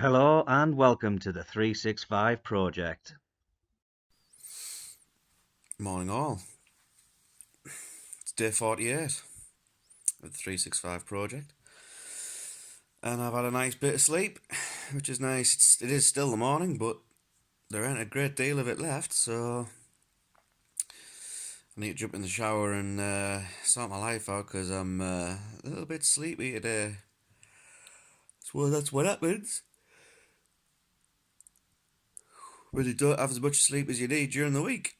Hello and welcome to the 365 Project. Morning all. It's day 48 of the 365 project. And I've had a nice bit of sleep, which is nice. It is still the morning, but there ain't a great deal of it left, so I need to jump in the shower and sort my life out because I'm a little bit sleepy today. So that's what happens when you don't have as much sleep as you need during the week.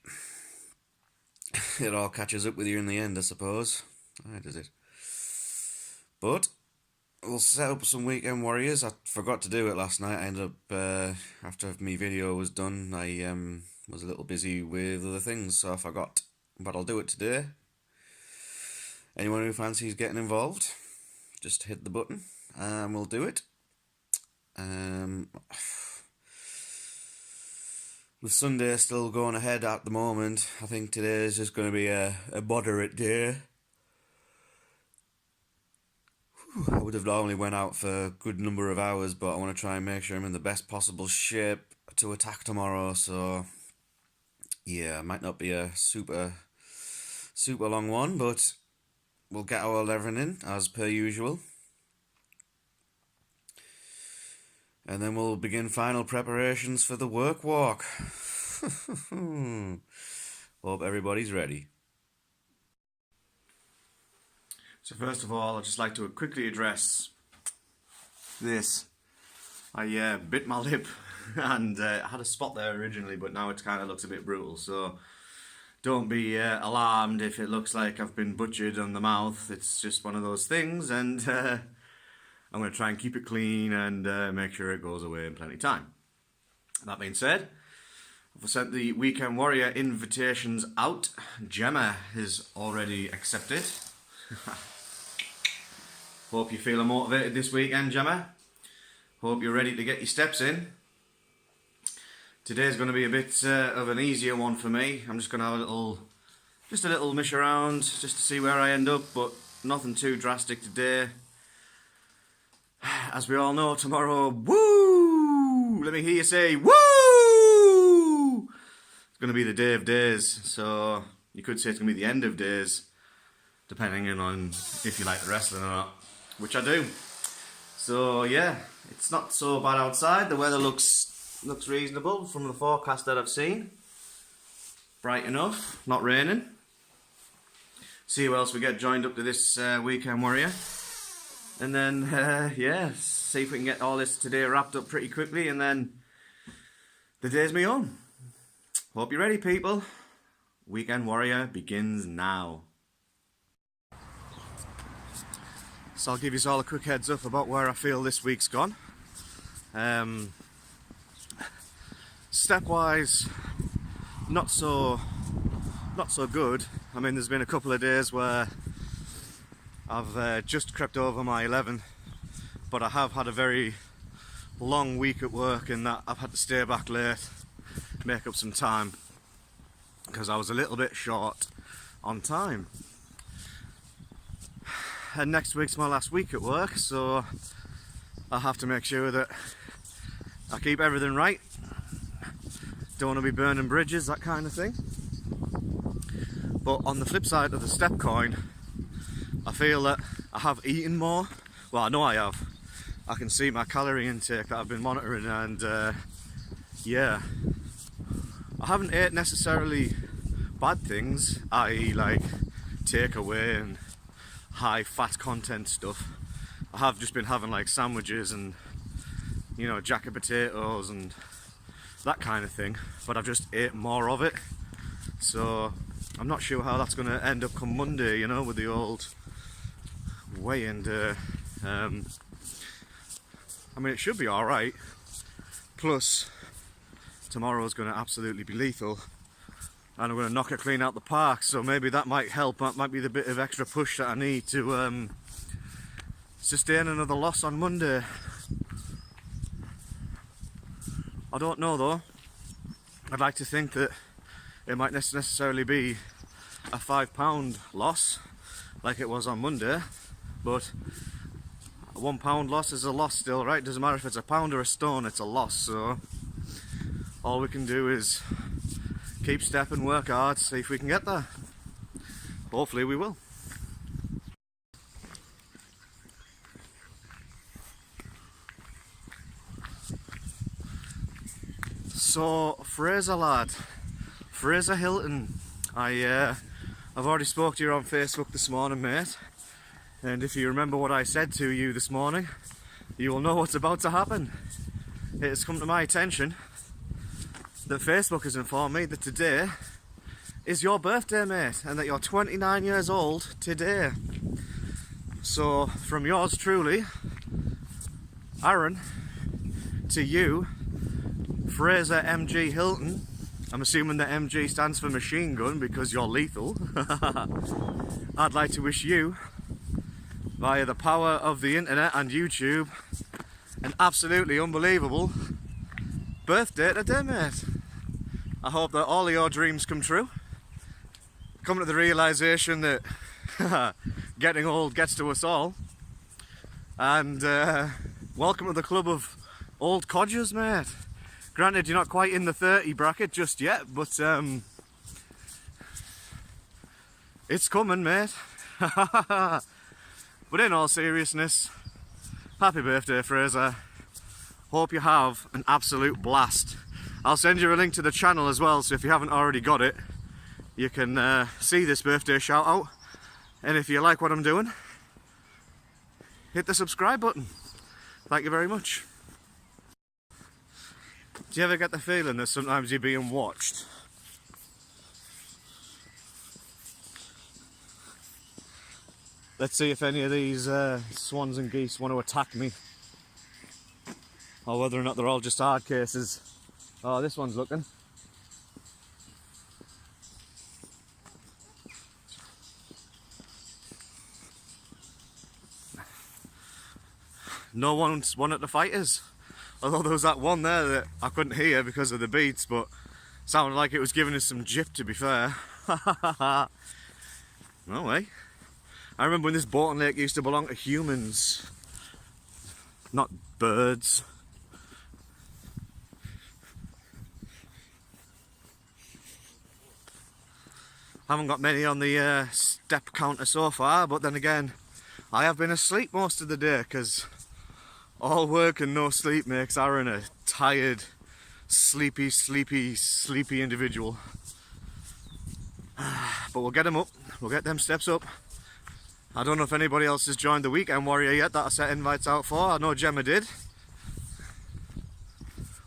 It all catches up with you in the end, I suppose. How does it? But we'll set up some Weekend Warriors. I forgot to do it last night. I ended up, after my video was done, I was a little busy with other things, so I forgot. But I'll do it today. Anyone who fancies getting involved, just hit the button and we'll do it. With Sunday still going ahead at the moment, I think today is just going to be a moderate day. I would have normally went out for a good number of hours, but I want to try and make sure I'm in the best possible shape to attack tomorrow, so yeah, it might not be a super long one, but we'll get our everything in as per usual. And then we'll begin final preparations for the work walk. Hope everybody's ready. So first of all, I'd just like to quickly address this. I bit my lip and I had a spot there originally, but now it kind of looks a bit brutal. So don't be alarmed if it looks like I've been butchered on the mouth. It's just one of those things, and I'm going to try and keep it clean and make sure it goes away in plenty of time. That being said, I've sent the Weekend Warrior invitations out. Gemma has already accepted. Hope you're feeling motivated this weekend, Gemma. Hope you're ready to get your steps in. Today's going to be a bit of an easier one for me. I'm just going to have a little mish around just to see where I end up, but nothing too drastic today. As we all know, tomorrow, woo! Let me hear you say, woo! It's going to be the day of days, so you could say it's going to be the end of days, depending on if you like the wrestling or not, which I do. So yeah, it's not so bad outside. The weather looks reasonable from the forecast that I've seen. Bright enough, not raining. See what else we get joined up to this Weekend Warrior. And then, yeah, see if we can get all this today wrapped up pretty quickly, and then the day's me own. Hope you're ready, people. Weekend Warrior begins now. So I'll give you all a quick heads up about where I feel this week's gone. Step-wise, not so good. I mean, there's been a couple of days where I've just crept over my 11, but I have had a very long week at work in that I've had to stay back late, make up some time, because I was a little bit short on time. And next week's my last week at work, so I have to make sure that I keep everything right. Don't want to be burning bridges, that kind of thing. But on the flip side of the step coin, I feel that I have eaten more. Well, I know I have. I can see my calorie intake that I've been monitoring, and yeah, I haven't ate necessarily bad things, i.e. like takeaway and high fat content stuff. I have just been having like sandwiches and, you know, jack of potatoes and that kind of thing, but I've just ate more of it. So I'm not sure how that's going to end up come Monday, you know, with the old weigh-in day. I mean, it should be alright. Plus, tomorrow's going to absolutely be lethal, and I'm going to knock it clean out the park, so maybe that might help. That might be the bit of extra push that I need to sustain another loss on Monday. I don't know though. I'd like to think that it might necessarily be a £5 loss like it was on Monday, but A £1 loss is a loss still, right? Doesn't matter if it's a pound or a stone, it's a loss. So all we can do is keep stepping, work hard, see if we can get there. Hopefully we will. So Fraser lad, Fraser Hilton, I've already spoke to you on Facebook this morning, mate, and if you remember what I said to you this morning, you will know what's about to happen. It has come to my attention that Facebook has informed me that today is your birthday, mate, and that you're 29 years old today. So from yours truly, Aaron, to you, Fraser MG Hilton, I'm assuming that MG stands for machine gun because you're lethal. I'd like to wish you, via the power of the internet and YouTube, an absolutely unbelievable birthday today, mate. I hope that all of your dreams come true. Come to the realisation that getting old gets to us all. And welcome to the club of old codgers, mate. Granted, you're not quite in the 30 bracket just yet, but it's coming, mate. But in all seriousness, happy birthday, Fraser. Hope you have an absolute blast. I'll send you a link to the channel as well, so if you haven't already got it, you can see this birthday shout out. And if you like what I'm doing, hit the subscribe button. Thank you very much. Do you ever get the feeling that sometimes you're being watched? Let's see if any of these swans and geese want to attack me. Or whether or not they're all just hard cases. Oh, this one's looking. No one's wanted to fight us. Although there was that one there that I couldn't hear because of the beats, but sounded like it was giving us some jip, to be fair. No way. I remember when this Bolton Lake used to belong to humans, not birds. Haven't got many on the step counter so far, but then again, I have been asleep most of the day because all work and no sleep makes Aaron a tired, sleepy individual. But we'll get him up, we'll get them steps up. I don't know if anybody else has joined the Weekend Warrior yet that I set invites out for. I know Gemma did.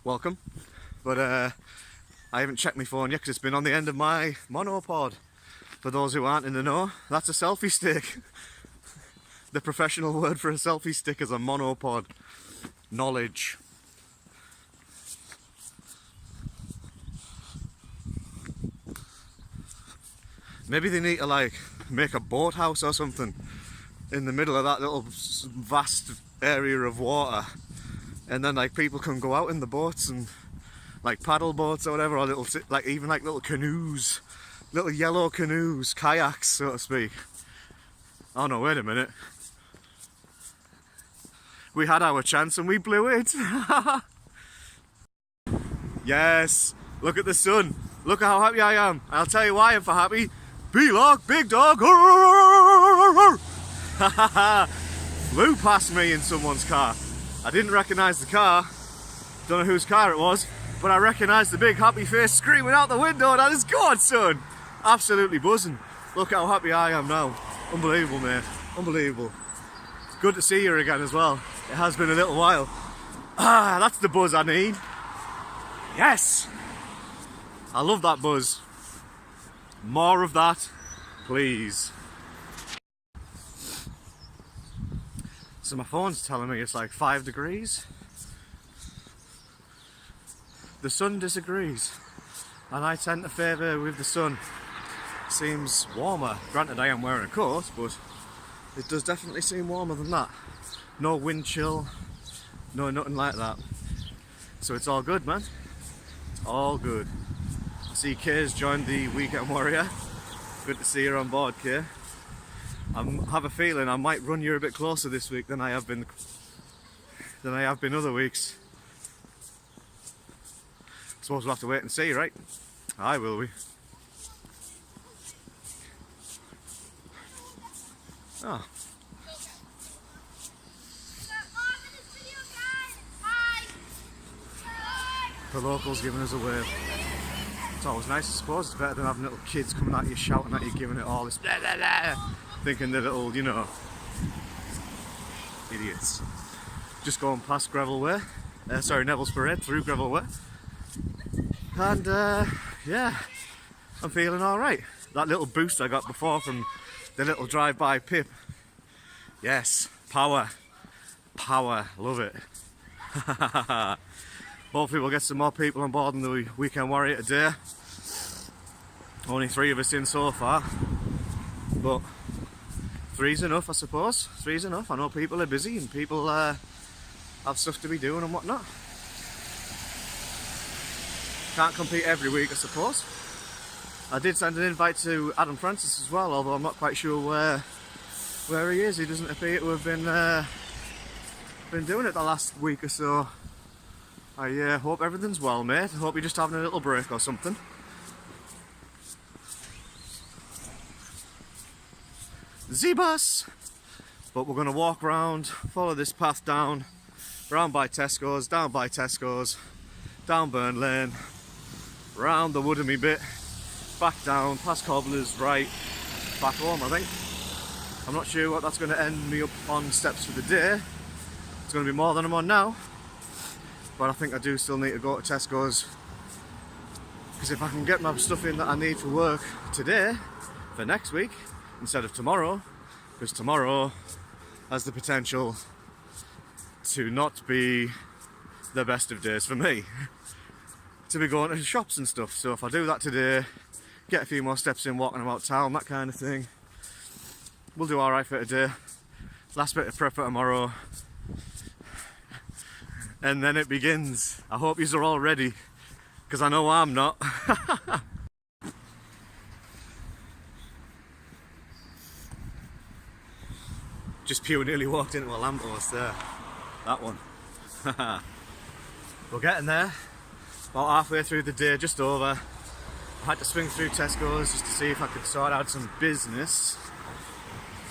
Welcome. But I haven't checked my phone yet because it's been on the end of my monopod. For those who aren't in the know, that's a selfie stick. The professional word for a selfie stick is a monopod. Knowledge. Maybe they need to like make a boathouse or something in the middle of that little vast area of water, and then like people can go out in the boats and like paddle boats or whatever, or little like even like little canoes, little yellow canoes, kayaks so to speak. Oh no, wait a minute. We had our chance and we blew it. Yes, look at the sun. Look how happy I am. I'll tell you why I'm for happy. B-Lock, big dog. Flew past me in someone's car. I didn't recognise the car. Don't know whose car it was, but I recognised the big happy face screaming out the window. That is God, son. Absolutely buzzing. Look how happy I am now. Unbelievable, mate. Unbelievable. Good to see you again as well. It has been a little while. Ah, that's the buzz I need. Yes! I love that buzz. More of that, please. So my phone's telling me it's like 5 degrees. The sun disagrees, and I tend to favour with the sun. Seems warmer. Granted, I am wearing a coat, but it does definitely seem warmer than that. No wind chill, no nothing like that. So it's all good, man. It's all good. I see Kay's joined the Weekend Warrior. Good to see her on board, Kay. I have a feeling I might run you a bit closer this week than I have been other weeks. Suppose we'll have to wait and see, right? Aye, will we? Oh. The locals giving us a wave. It's always nice, I suppose. It's better than having little kids coming at you, shouting at you, giving it all this blah, blah, blah, thinking they're little, you know, idiots. Just going past Gravel Way, Neville's Parade, through Gravel Way. And yeah, I'm feeling alright. That little boost I got before from the little drive-by pip. Yes, power. Power, love it. Hopefully we'll get some more people on board in the Weekend Warrior today. Only 3 of us in so far, but 3's enough, I suppose. 3's enough. I know people are busy and people have stuff to be doing and whatnot. Can't compete every week, I suppose. I did send an invite to Adam Francis as well, although I'm not quite sure where he is. He doesn't appear to have been doing it the last week or so. I hope everything's well, mate. I hope you're just having a little break or something. Z-bus! But we're going to walk round, follow this path down, round by Tesco's, down by Tesco's, down Burn Lane, round the Woodemy bit, back down, past Cobblers, right, back home, I think. I'm not sure what that's going to end me up on steps for the day. It's going to be more than I'm on now. But I think I do still need to go to Tesco's, because if I can get my stuff in that I need for work today, for next week, instead of tomorrow, because tomorrow has the potential to not be the best of days for me, to be going to shops and stuff. So if I do that today, get a few more steps in walking about town, that kind of thing, we'll do alright for today. Last bit of prep for tomorrow. And then it begins. I hope yous are all ready, because I know I'm not. Just pure nearly walked into a lamppost there. That one. We're getting there. About halfway through the day, just over. I had to swing through Tesco's just to see if I could sort out some business.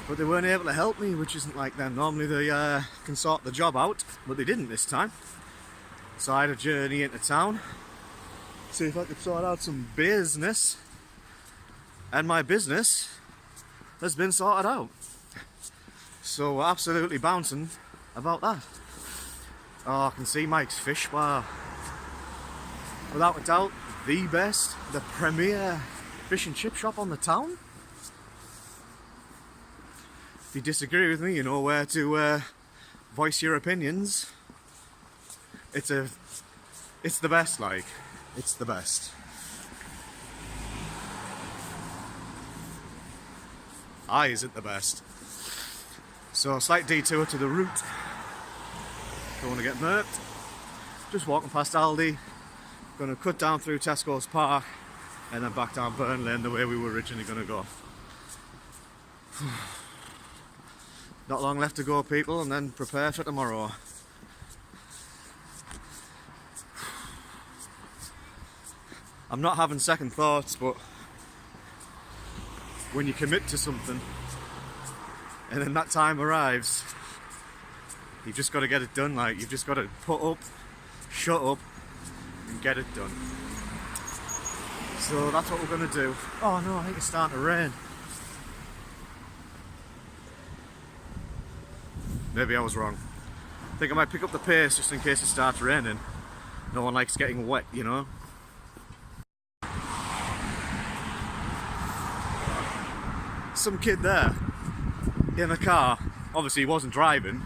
But they weren't able to help me, which isn't like them. Normally they can sort the job out, but they didn't this time. So I had a journey into town, see if I could sort out some business. And my business has been sorted out. So we're absolutely bouncing about that. Oh, I can see Mike's Fish Bar. Without a doubt, the best, the premier fish and chip shop on the town. If you disagree with me, you know where to voice your opinions. It's the best, like. It's the best. Aye, is it the best? So a slight detour to the route. Don't want to get murked. Just walking past Aldi. Going to cut down through Tesco's Park and then back down Burn Lane the way we were originally going to go. Not long left to go, people, and then prepare for tomorrow. I'm not having second thoughts, but when you commit to something and then that time arrives, you've just got to get it done. Like, you've just got to put up, shut up and get it done. So that's what we're going to do. Oh no, I think it's starting to rain. Maybe I was wrong. I think I might pick up the pace just in case it starts raining. No one likes getting wet, you know. Some kid there in a car. Obviously he wasn't driving.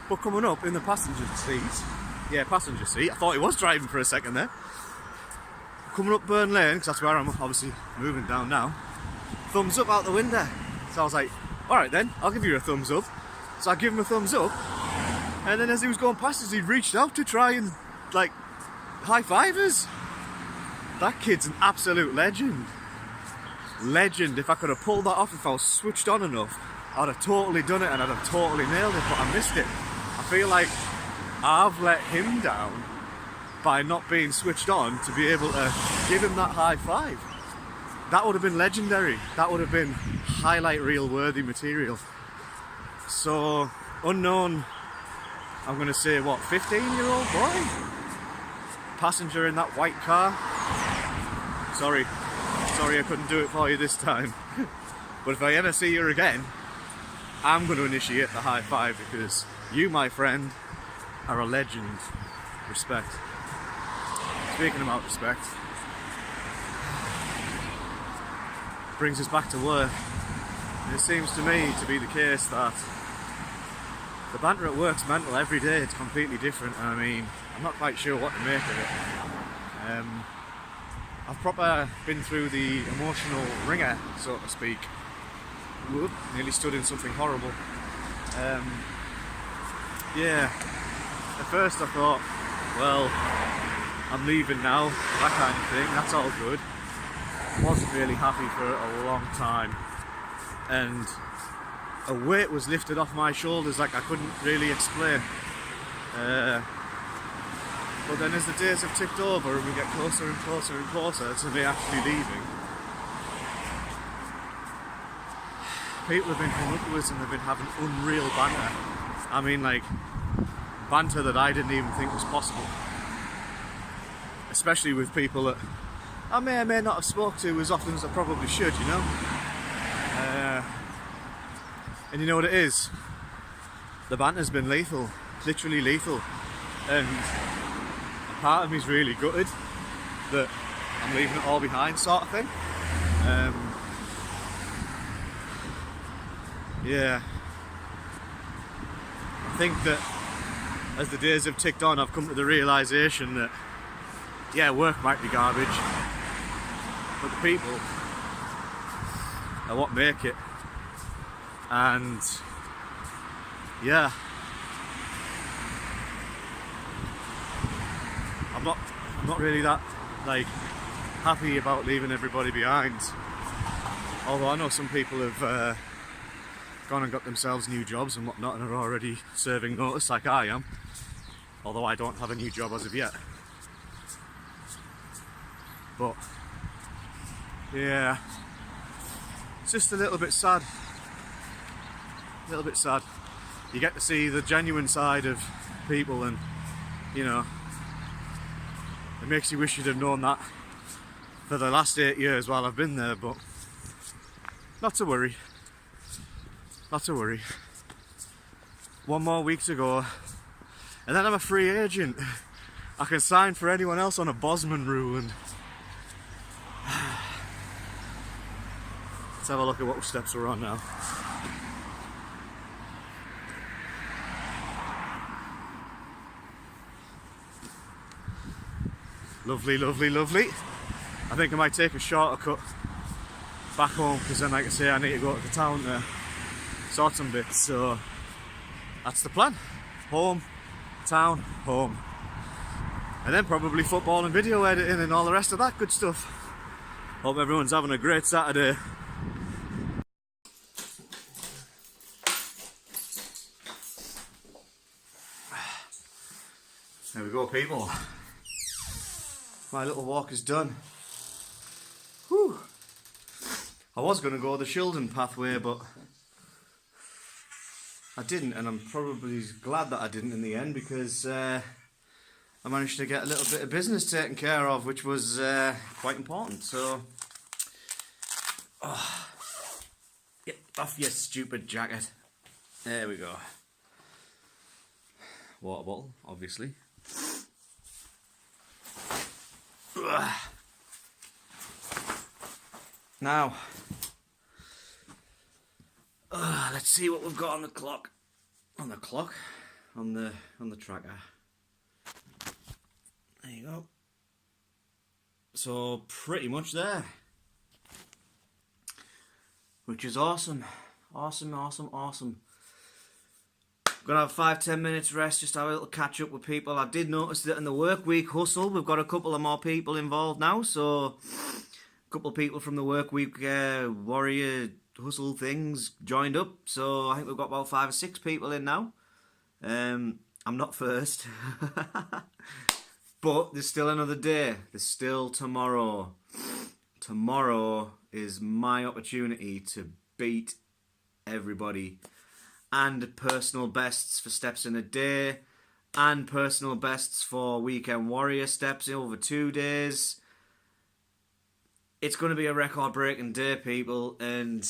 But coming up in the passenger seat. Yeah, passenger seat. I thought he was driving for a second there. Coming up Burn Lane, because that's where I'm obviously moving down now. Thumbs up out the window. So I was like, alright then, I'll give you a thumbs up. So I give him a thumbs up. And then as he was going past us, he reached out to try and, like, high-five us. That kid's an absolute legend. legend. If I could have pulled that off, if I was switched on enough, I'd have totally done it and I'd have totally nailed it, but I missed it. I feel like I've let him down by not being switched on to be able to give him that high five. That would have been legendary. That would have been highlight reel worthy material. So, unknown, I'm going to say, what, 15-year-old boy? Passenger in that white car. Sorry I couldn't do it for you this time. But if I ever see you again, I'm going to initiate the high five because you, my friend, are a legend. Respect. Speaking about respect, brings us back to work. And it seems to me to be the case that the banter at work's mental every day. It's completely different. And I mean, I'm not quite sure what to make of it. I've proper been through the emotional ringer, so to speak. Whoop, nearly stood in something horrible. Yeah, at first I thought, well, I'm leaving now, that kind of thing, that's all good. Wasn't really happy for a long time, and a weight was lifted off my shoulders like I couldn't really explain. But then as the days have ticked over and we get closer and closer and closer to me actually leaving, people have been coming up to us and they've been having unreal banter. I mean, like, banter that I didn't even think was possible. Especially with people that I may or may not have spoke to as often as I probably should, you know? And you know what it is? The banter's been lethal, literally lethal. And a part of me's really gutted that I'm leaving it all behind, sort of thing. Yeah. I think that as the days have ticked on, I've come to the realisation that, yeah, work might be garbage, but the people are what make it. And yeah, I'm not really that like happy about leaving everybody behind. Although I know some people have gone and got themselves new jobs and whatnot and are already serving notice like I am. Although I don't have a new job as of yet. But yeah, it's just a little bit sad. A little bit sad. You get to see the genuine side of people, and you know, it makes you wish you'd have known that for the last 8 years while I've been there, but not to worry. Not to worry. 1 more week to go, and then I'm a free agent. I can sign for anyone else on a Bosman rule, and let's have a look at what steps we're on now. Lovely, lovely, lovely. I think I might take a shorter cut back home because then, like I say, I need to go to the town to sort some bits. So that's the plan. Home, town, home. And then probably football and video editing and all the rest of that good stuff. Hope everyone's having a great Saturday. There we go, people. My little walk is done. Whew. I was going to go the Shildon pathway, but I didn't, and I'm probably glad that I didn't in the end, because I managed to get a little bit of business taken care of, which was quite important. So, get off your stupid jacket. There we go. Water bottle, obviously. Now, let's see what we've got on the clock. On the clock? On the tracker. There you go. So, pretty much there. Which is awesome. Awesome, awesome, awesome. Gonna have 5-10 minutes rest, just have a little catch up with people. I did notice that in the work week hustle, we've got a couple of more people involved now, so couple of people from the work week warrior hustle things joined up, so I think we've got about 5 or 6 people in now. I'm not first, but there's still another day. There's still tomorrow. Tomorrow is my opportunity to beat everybody, and personal bests for steps in a day, and personal bests for weekend warrior steps over 2 days. It's going to be a record-breaking day, people, and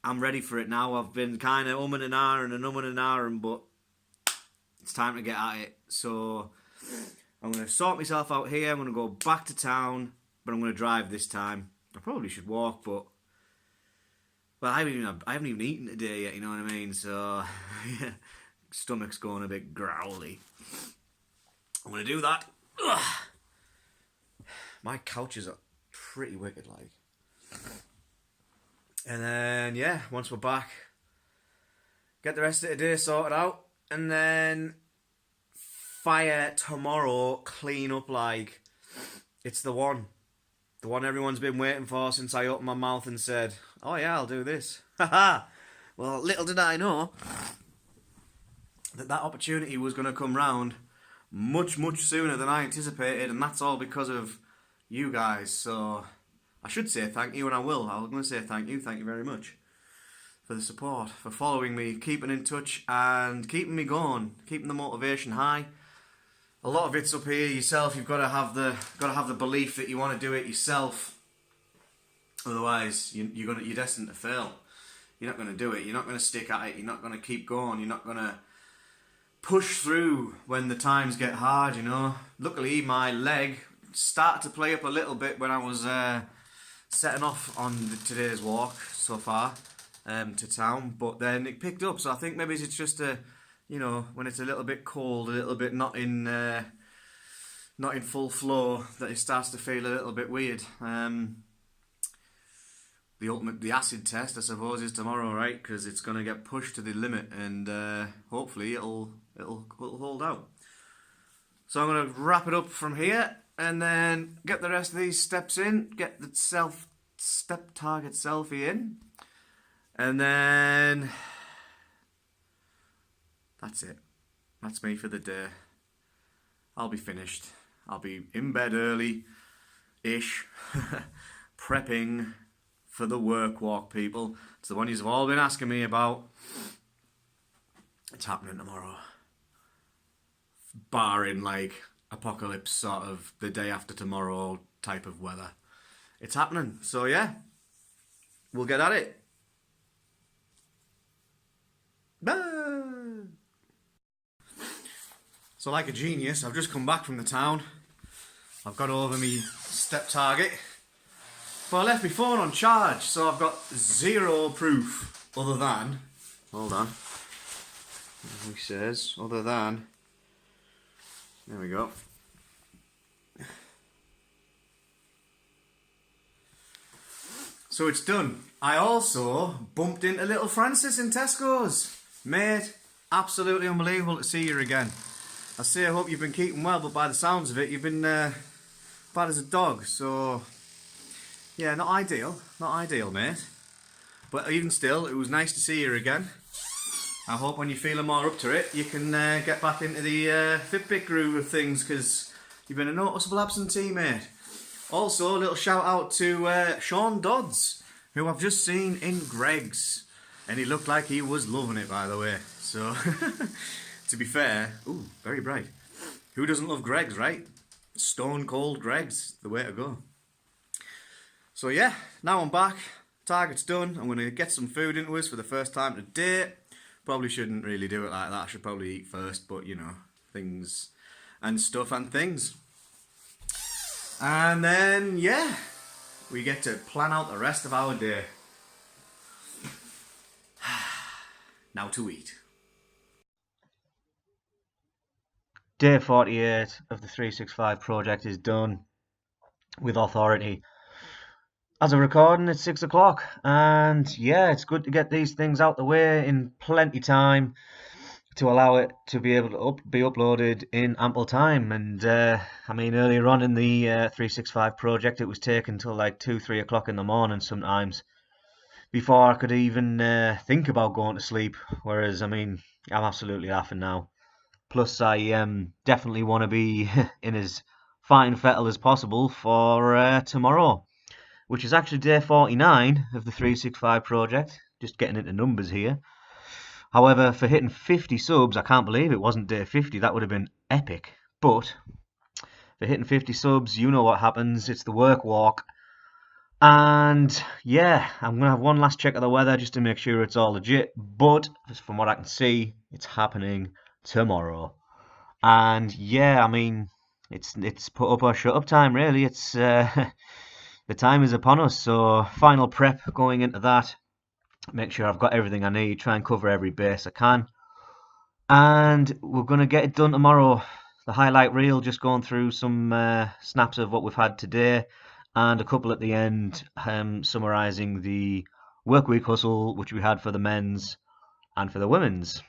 I'm ready for it now. I've been kind of umming and ahhing, but it's time to get at it. So I'm going to sort myself out here. I'm going to go back to town, but I'm going to drive this time. I probably should walk, but I haven't even eaten today yet. You know what I mean? So yeah, stomach's going a bit growly. I'm going to do that. Ugh. My couches are pretty wicked, like. And then yeah, once we're back, get the rest of the day sorted out, and then fire tomorrow, clean up like it's the one everyone's been waiting for since I opened my mouth and said, oh yeah, I'll do this. Haha. Well, little did I know that opportunity was going to come round much sooner than I anticipated, and that's all because of you guys. So I should say thank you, and I will. I'm going to say thank you very much for the support, for following me, keeping in touch, and keeping me going, keeping the motivation high. A lot of it's up here yourself. You've got to have the belief that you want to do it yourself. Otherwise, you're destined to fail. You're not going to do it. You're not going to stick at it. You're not going to keep going. You're not going to push through when the times get hard. You know. Luckily, my leg started to play up a little bit when I was setting off on today's walk so far to town, but then it picked up. So I think maybe it's just when it's a little bit cold, a little bit not in full flow, that it starts to feel a little bit weird. The acid test, I suppose, is tomorrow, right? Because it's going to get pushed to the limit, and hopefully it'll hold out. So I'm going to wrap it up from here, and then get the rest of these steps in, get the step target selfie in, and then that's it. That's me for the day. I'll be finished. I'll be in bed early-ish, prepping for the work walk, people. It's the one you've all been asking me about. It's happening tomorrow. Barring, like, apocalypse, sort of the day after tomorrow type of weather. It's happening. So, yeah. We'll get at it. Bye! So like a genius, I've just come back from the town. I've got over me step target. But I left my phone on charge, so I've got zero proof other than... Hold on. He says, other than... There we go. So it's done. I also bumped into little Francis in Tesco's. Mate, absolutely unbelievable to see you again. I say I hope you've been keeping well, but by the sounds of it, you've been bad as a dog. So, yeah, not ideal, mate. But even still, it was nice to see you again. I hope when you're feeling more up to it, you can get back into the Fitbit groove of things, because you've been a noticeable absentee, mate. Also, a little shout out to Sean Dodds, who I've just seen in Greggs. And he looked like he was loving it, by the way. So, to be fair, ooh, very bright. Who doesn't love Greggs, right? Stone cold Greggs, the way to go. So yeah, now I'm back. Target's done. I'm going to get some food into us for the first time today. Probably shouldn't really do it like that. I should probably eat first, but you know, things and stuff and things. And then, yeah, we get to plan out the rest of our day. Now to eat. Day 48 of the 365 project is done with authority. As of recording, it's 6 o'clock, and yeah, it's good to get these things out the way in plenty time. to allow it to be able to be uploaded in ample time. And I mean, earlier on in the 365 project, it was taken till like 2, 3 o'clock in the morning sometimes before I could even think about going to sleep. Whereas, I mean, I'm absolutely laughing now. Plus, I definitely want to be in as fine fettle as possible for tomorrow, which is actually day 49 of the 365 project. Just getting into numbers here. However, for hitting 50 subs, I can't believe it wasn't day 50. That would have been epic. But for hitting 50 subs, you know what happens. It's the work walk. And yeah, I'm going to have one last check of the weather just to make sure it's all legit. But from what I can see, it's happening tomorrow. And yeah, I mean, it's put up or shut up time really. It's the time is upon us. So final prep going into that. Make sure I've got everything I need. Try and cover every base I can. And we're going to get it done tomorrow. The highlight reel, just going through some snaps of what we've had today, and a couple at the end summarising the work week hustle which we had for the men's and for the women's.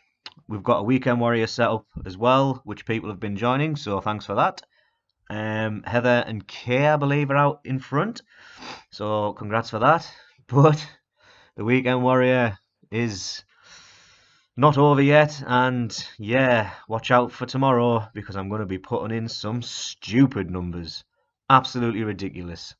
We've got a weekend warrior set up as well, which people have been joining, so thanks for that. Heather and Kay, I believe, are out in front, so congrats for that. But the weekend warrior is not over yet, and yeah, watch out for tomorrow because I'm going to be putting in some stupid numbers. Absolutely ridiculous.